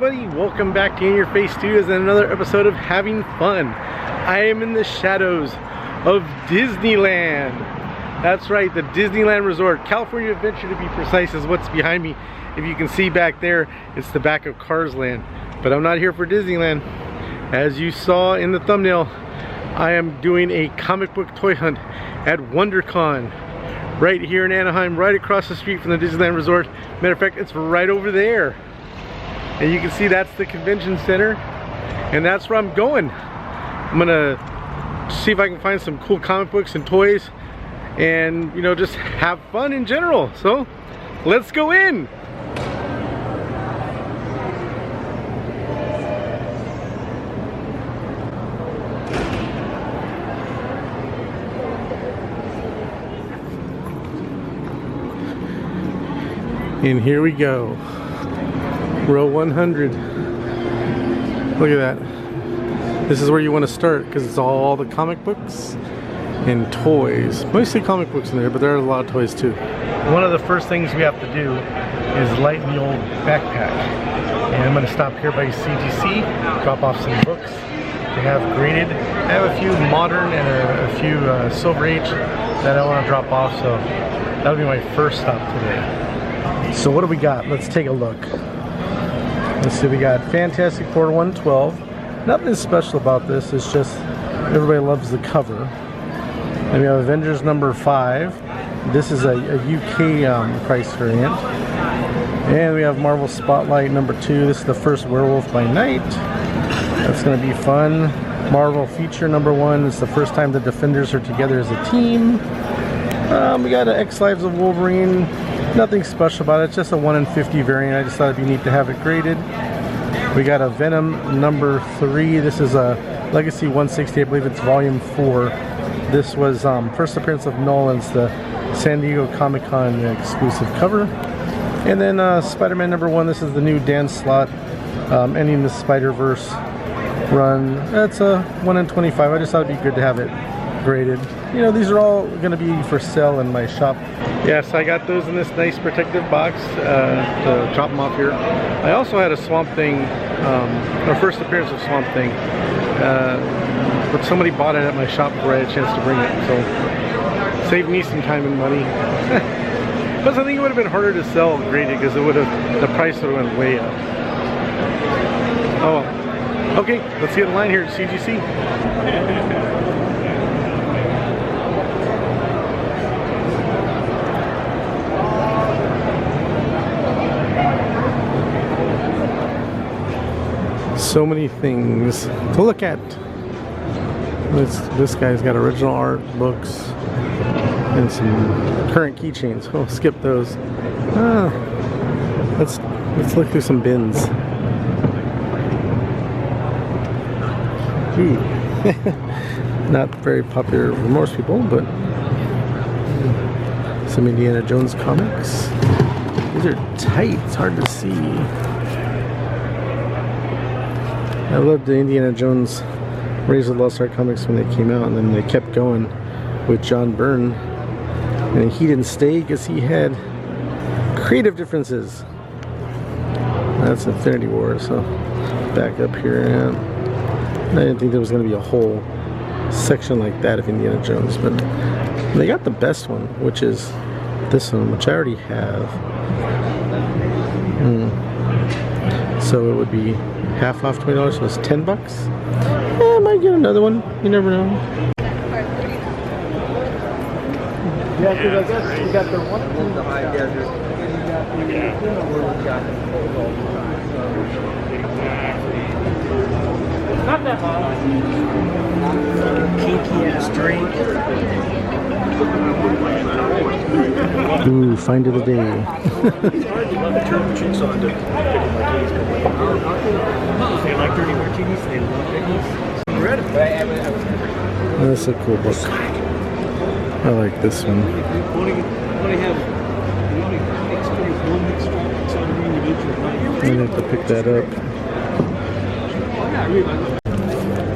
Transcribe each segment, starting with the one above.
everybody, welcome back to In Your Face Studios and another episode of Having Fun. I am in the shadows of Disneyland. That's right, the Disneyland Resort. California Adventure, to be precise, is what's behind me. If you can see back there, it's the back of Cars Land. But I'm not here for Disneyland. As you saw in the thumbnail, I am doing a comic book toy hunt at Wondercon. Right here in Anaheim, right across the street from the Disneyland Resort. Matter of fact, it's right over there. And you can see that's the convention center. And that's where I'm going. I'm gonna see if I can find some cool comic books and toys. And, you know, just have fun in general. So, let's go in. And here we go, row 100. Look at that. This is where you want to start because it's all the comic books and toys. Mostly comic books in there, but there are a lot of toys too. One of the first things we have to do is lighten the old backpack. And I'm going to stop here by CGC, drop off some books. They have graded. I have a few modern and a few Silver Age that I want to drop off, so that'll be my first stop today. So what do we got? Let's take a look. Let's see, we got Fantastic Four 112. Nothing special about this, it's just everybody loves the cover. And we have Avengers number 5. This is a UK price variant. And we have Marvel Spotlight number 2. This is the first Werewolf by Night. That's going to be fun. Marvel Feature number 1. It's the first time the Defenders are together as a team. We got an X Lives of Wolverine. Nothing special about it, it's just a 1 in 50 variant. I just thought it'd be neat to have it graded. We got a Venom number 3. This is a Legacy 160, I believe it's volume 4. This was first appearance of Nolan's, the San Diego Comic-Con exclusive cover. And then Spider-Man number 1, this is the new Dan Slott ending the Spider-Verse run. That's a 1 in 25. I just thought it'd be good to have it graded. You know, these are all going to be for sale in my shop. Yes, I got those in this nice protective box to drop them off here. I also had a Swamp Thing, or first appearance of Swamp Thing, but somebody bought it at my shop before I had a chance to bring it, so saved me some time and money. Plus, I think it would have been harder to sell graded because the price would have went way up. Oh well. Okay, let's get in line here at CGC. So many things to look at. This guy's got original art, books, and some current keychains. We'll skip those. Let's look through some bins. Ooh. Not very popular with most people, but some Indiana Jones comics. These are tight, it's hard to see. I loved the Indiana Jones Raiders of the Lost Ark comics when they came out, and then they kept going with John Byrne. And he didn't stay because he had creative differences. That's Infinity War, so back up here. And I didn't think there was going to be a whole section like that of Indiana Jones, but they got the best one, which is this one, which I already have. So it would be half off $20, so it's $10. I might get another one. You never know. Yeah, because I guess you got the one in the high desert. Not that long. Kinky ass drink. Ooh, find of the day. It's hard to love turn chicks on to they like dirty martinis, they love pickles. Read it. That's a cool book. I like this one. I have to pick that up.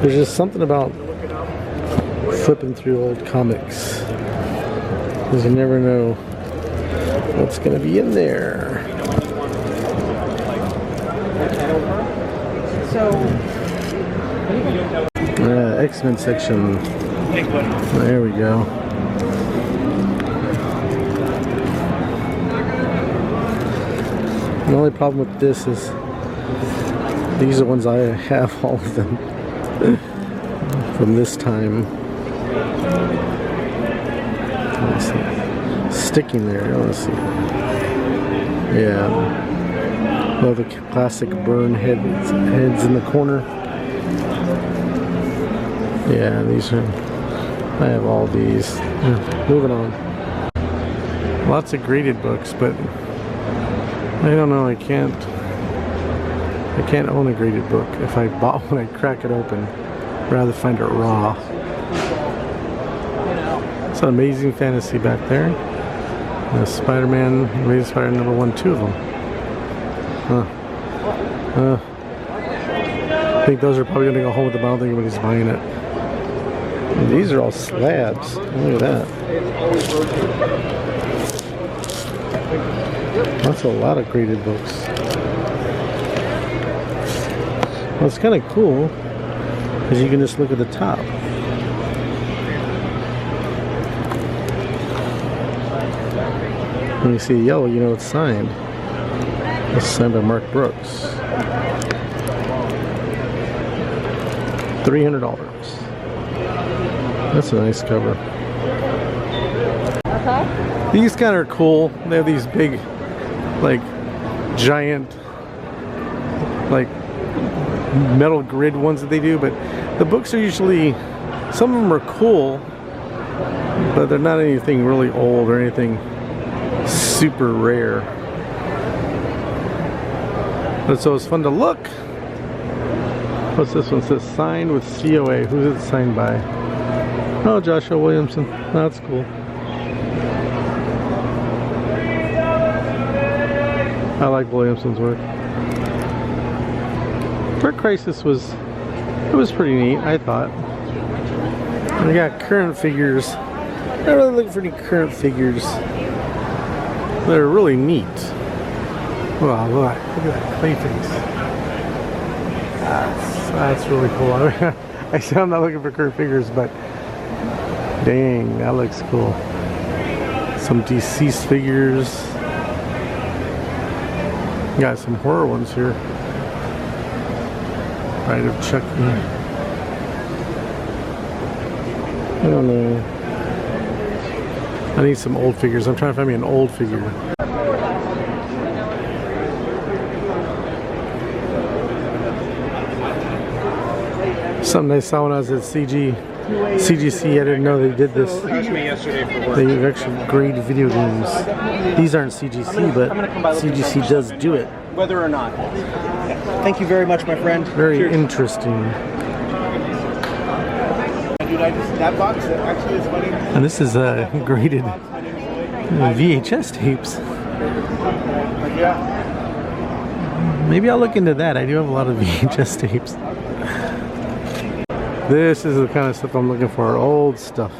There's just something about flipping through old comics, because you never know what's going to be in there. X-Men section. There we go. The only problem with this is these are ones I have all of them from this time. Let's see. Sticking there. Let's see. Yeah. Well, the classic burn heads in the corner. Yeah, these are. I have all these. Moving on. Lots of graded books, but I don't know. I can't own a graded book. If I bought one, I'd crack it open. I'd rather find it raw. It's an Amazing Fantasy back there. Spider-Man, Amazing Spider-Man #1, 2 of them. I think those are probably going to go home with the I don't think anybody's buying it. And these are all slabs. Look at that. That's a lot of graded books. Well, it's kind of cool because you can just look at the top. When you see yellow, you know it's signed. It's signed by Mark Brooks. $300. That's a nice cover. These kind of are cool. They have these big, like, giant, like, metal grid ones that they do, but the books are usually, some of them are cool, but they're not anything really old or anything super rare. But so it's fun to look. What's this one? It says signed with COA. Who's it signed by? Oh, Joshua Williamson. That's cool. I like Williamson's work. Dark Crisis was pretty neat, I thought. We got current figures. I'm not really looking for any current figures. They're really neat. Wow, look at that clay face. That's really cool. I said I'm not looking for current figures, but dang, that looks cool. Some deceased figures. Got some horror ones here. Pride of Chucky. I don't know. I need some old figures. I'm trying to find me an old figure. Something I saw when I was at CGC. I didn't know they did this. They actually grade video games. These aren't CGC, but CGC does do it. Whether or not. Thank you very much, my friend. Very Cheers. Interesting. That box actually is funny. And this is graded VHS tapes. Maybe I'll look into that. I do have a lot of VHS tapes. This is the kind of stuff I'm looking for. Old stuff.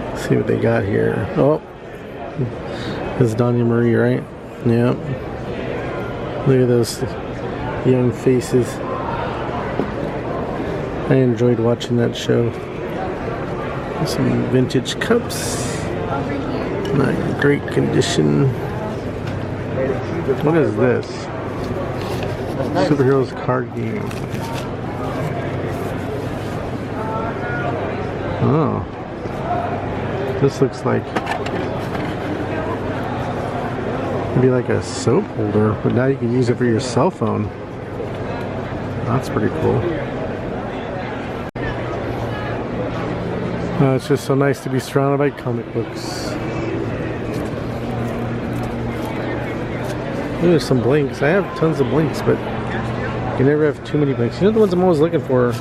Let's see what they got here. Oh, this is Donnie Marie, right? Yep. Look at those young faces. I enjoyed watching that show. Some vintage cups. Not in great condition. What is this? Superheroes card game. Oh. This looks like maybe like a soap holder, but now you can use it for your cell phone. That's pretty cool. It's just so nice to be surrounded by comic books. There's some blinks. I have tons of blinks, but you never have too many blinks. You know, the ones I'm always looking for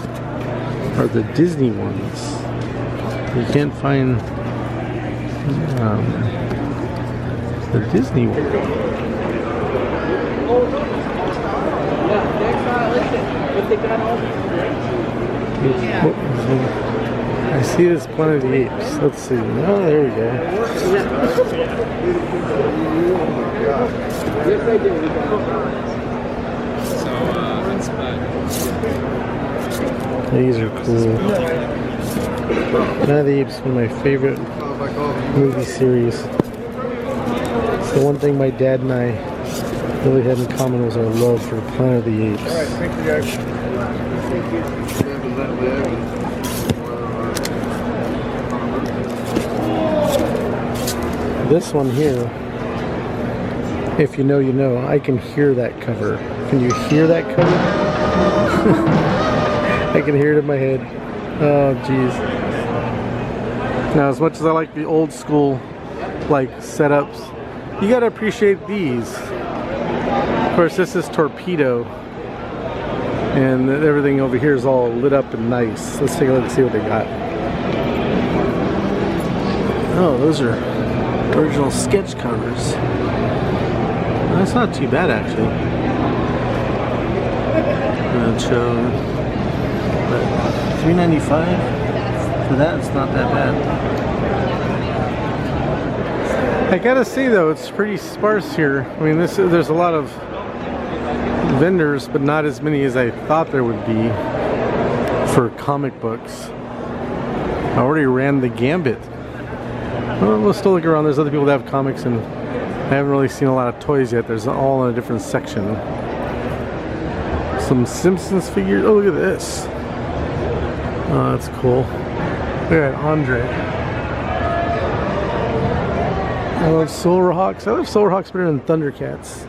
are the Disney ones. You can't find the Disney one. I see this Planet of the Apes. Let's see. Oh, there we go. These are cool. Planet of the Apes is one of my favorite movie series. It's the one thing my dad and I really had in common was our love for Planet of the Apes. Alright, thank you guys. Thank you. This one here, if you know, you know. I can hear that cover. Can you hear that cover? I can hear it in my head. Oh, jeez. Now, as much as I like the old school, like, setups, you gotta appreciate these. Of course, this is Torpedo. And everything over here is all lit up and nice. Let's take a look and see what they got. Oh, those are original sketch covers. That's not too bad, actually. But $3.95 for that, it's not that bad. I gotta say though, it's pretty sparse here. I mean, there's a lot of vendors, but not as many as I thought there would be for comic books. I already ran the gambit. Well, we'll still look around. There's other people that have comics, and I haven't really seen a lot of toys yet. There's all in a different section. Some Simpsons figures. Oh, look at this. Oh, that's cool. Look at Andre. I love Silverhawks. I love Silverhawks better than Thundercats.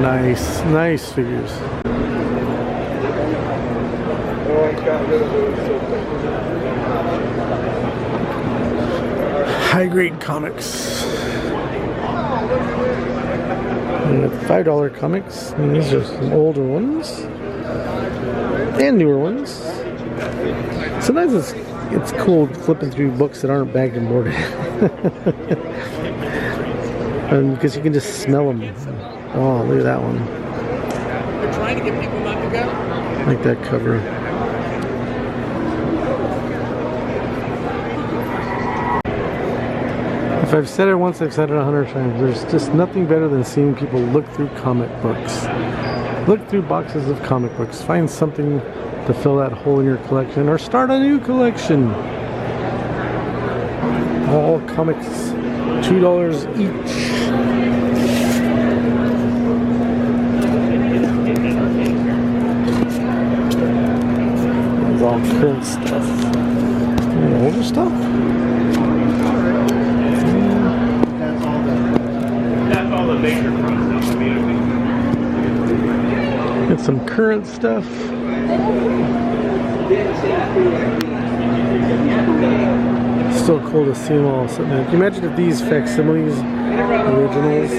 Nice figures. High grade comics. And $5 comics. And these are some older ones and newer ones. Sometimes it's cool flipping through books that aren't bagged and boarded. Because you can just smell them. Oh, look at that one. They're trying to get people not to go. I like that cover. If I've said it once, I've said it 100 times. There's just nothing better than seeing people look through comic books. Look through boxes of comic books. Find something to fill that hole in your collection or start a new collection. All comics, $2 each. It's all current stuff. And older stuff. Got some current stuff. Still cool to see them all sitting there. Can you imagine if these facsimiles, originals,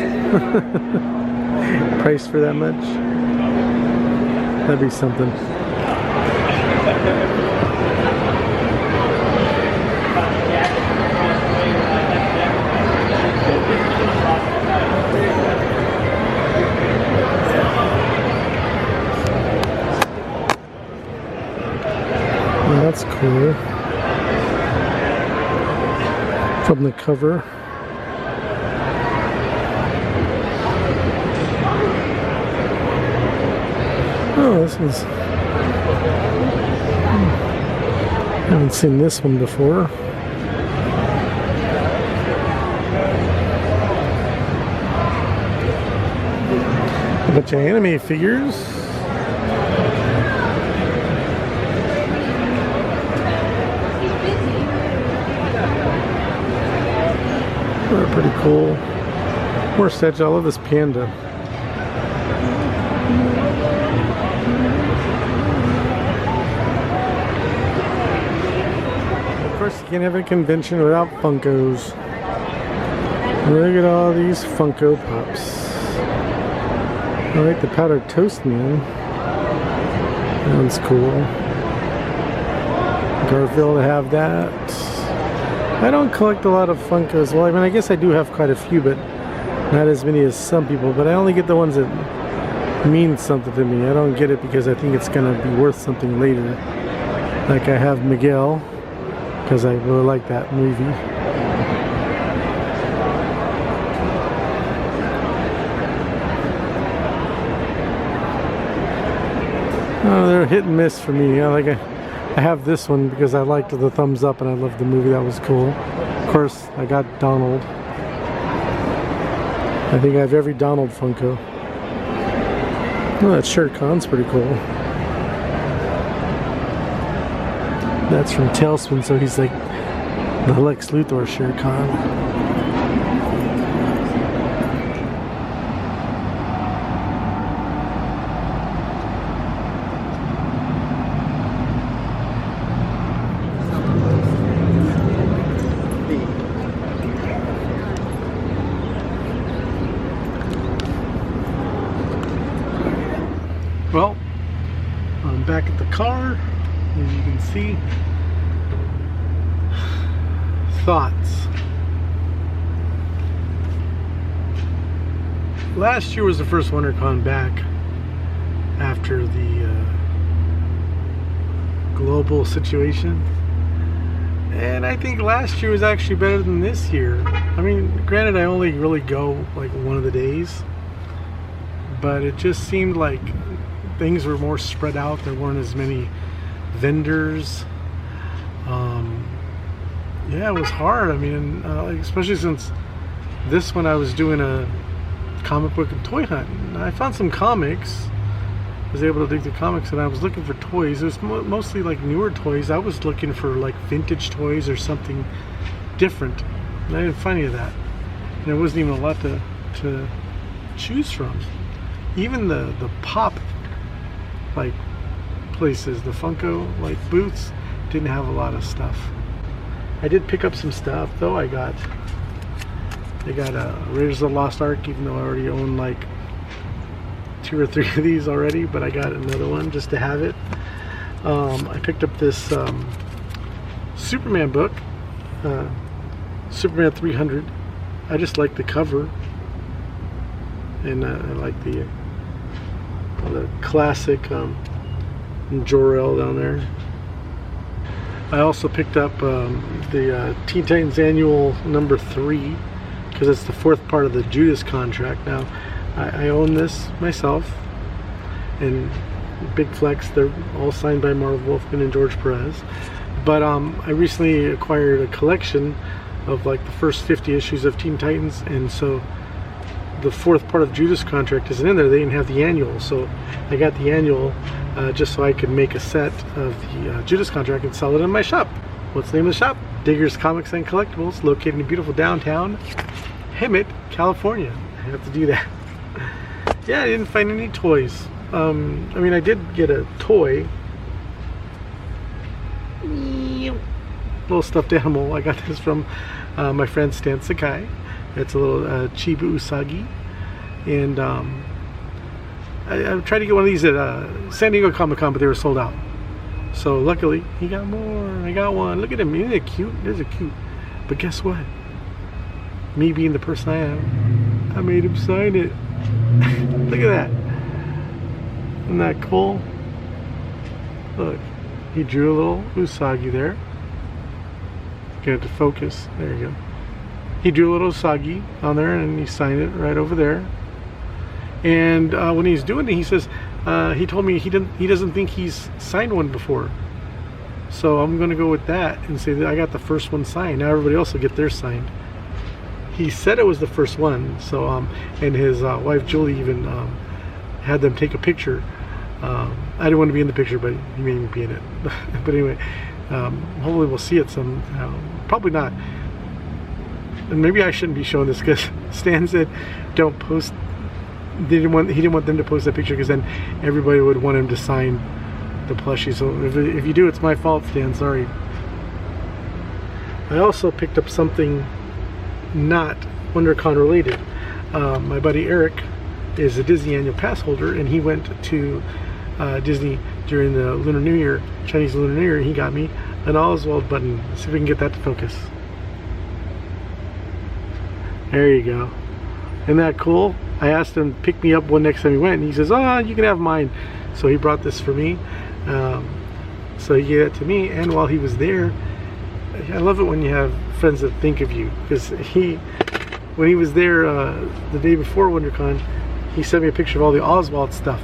priced for that much? That'd be something. That's cool. From the cover. Oh, this is... haven't seen this one before. A bunch of anime figures. They're pretty cool. More statue. I love this panda. Of course, you can't have a convention without Funkos. Look at all these Funko Pops. I like the powdered toast man. That one's cool. Garfield, I have that. I don't collect a lot of Funkos. Well, I mean, I guess I do have quite a few, but not as many as some people. But I only get the ones that means something to me. I don't get it because I think it's gonna be worth something later. Like I have Miguel because I really like that movie. Oh, they're hit and miss for me. I have this one because I liked the thumbs up and I loved the movie. That was cool. Of course, I got Donald. I think I have every Donald Funko. Oh, that Shere Khan's pretty cool. That's from Tailspin, so he's like the Lex Luthor Shere Khan. Well, I'm back at the car, as you can see. Thoughts. Last year was the first Wondercon back after the global situation. And I think last year was actually better than this year. I mean, granted, I only really go like one of the days, but it just seemed like things were more spread out. There weren't as many vendors. Yeah, it was hard. I mean, like, especially since this one I was doing a comic book and toy hunt. I found some comics. I was able to dig the comics, and I was looking for toys. It was mostly like newer toys. I was looking for like vintage toys or something different, and I didn't find any of that. And there wasn't even a lot to choose from. Even the pop like places, the Funko like booths, didn't have a lot of stuff. I did pick up some stuff though. I got Raiders of the Lost Ark, even though I already own like 2 or 3 of these already, but I got another one just to have it. I picked up this Superman book, Superman 300. I just like the cover, and I like the classic Jor-El down there. I also picked up the Teen Titans Annual number 3 because it's the 4th part of the Judas contract. Now, I own this myself, and big flex, they're all signed by Marv Wolfman and George Perez. But I recently acquired a collection of like the first 50 issues of Teen Titans, and so the 4th part of Judas contract isn't in there. They didn't have the annual, so I got the annual just so I could make a set of the Judas contract and sell it in my shop. What's the name of the shop? Diggers Comics and Collectibles, located in beautiful downtown Hemet, California. I have to do that. Yeah, I didn't find any toys. I mean, I did get a toy. Little stuffed animal. I got this from my friend Stan Sakai. It's a little Chiba Usagi, and I tried to get one of these at San Diego Comic-Con, but they were sold out. So luckily, he got more. I got one. Look at him. Isn't it cute? There's a cute. But guess what? Me being the person I am, I made him sign it. Look at that. Isn't that cool? Look, he drew a little Usagi there. Get it to focus. There you go. He drew a little Usagi on there, and he signed it right over there. And when he's doing it, he says he told me he doesn't think he's signed one before. So I'm gonna go with that and say that I got the first one signed. Now everybody else will get theirs signed. He said it was the first one. So and his wife Julie even had them take a picture. I didn't want to be in the picture, but he made me be in it. But anyway, hopefully we'll see it some. Probably not. And maybe I shouldn't be showing this because Stan said don't post. He didn't want them to post that picture because then everybody would want him to sign the plushie. So if you do, it's my fault, Stan. Sorry. I also picked up something not WonderCon related. My buddy Eric is a Disney annual pass holder, and he went to Disney during the Lunar New Year, Chinese Lunar New Year, and he got me an Oswald button. Let's see if we can get that to focus. There you go. Isn't that cool? I asked him to pick me up one next time he went, and he says, "Oh, you can have mine." So he brought this for me. So he gave it to me, and while he was there, I love it when you have friends that think of you, because when he was there the day before WonderCon, he sent me a picture of all the Oswald stuff,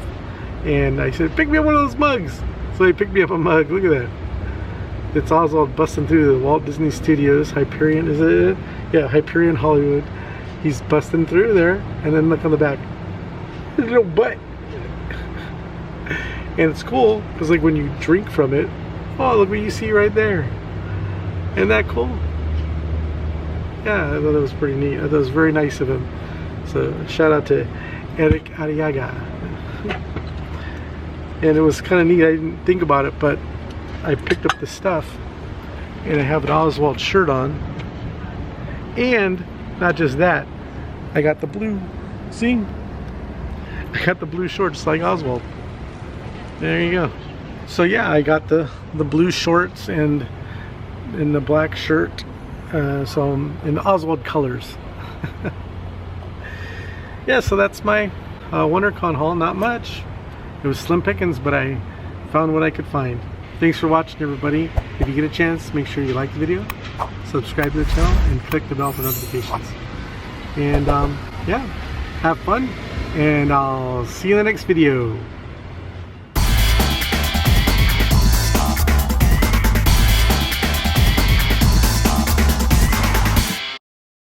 and I said, "Pick me up one of those mugs." So he picked me up a mug. Look at that. It's Oswald busting through the Walt Disney Studios, Hyperion, is it? Yeah, Hyperion Hollywood. He's busting through there, and then look on the back. His little butt. And it's cool, because like when you drink from it, oh, look what you see right there. Isn't that cool? Yeah, I thought that was pretty neat. I thought it was very nice of him. So shout out to Eric Arriaga. And it was kind of neat. I didn't think about it, but I picked up the stuff, and I have an Oswald shirt on. And not just that, I got the blue. See? I got the blue shorts like Oswald. There you go. So yeah, I got the blue shorts and the black shirt. So I'm in the Oswald colors. Yeah, so that's my WonderCon haul. Not much. It was slim pickings, but I found what I could find. Thanks for watching, everybody. If you get a chance, make sure you like the video, subscribe to the channel, and click the bell for notifications. And yeah, have fun, and I'll see you in the next video.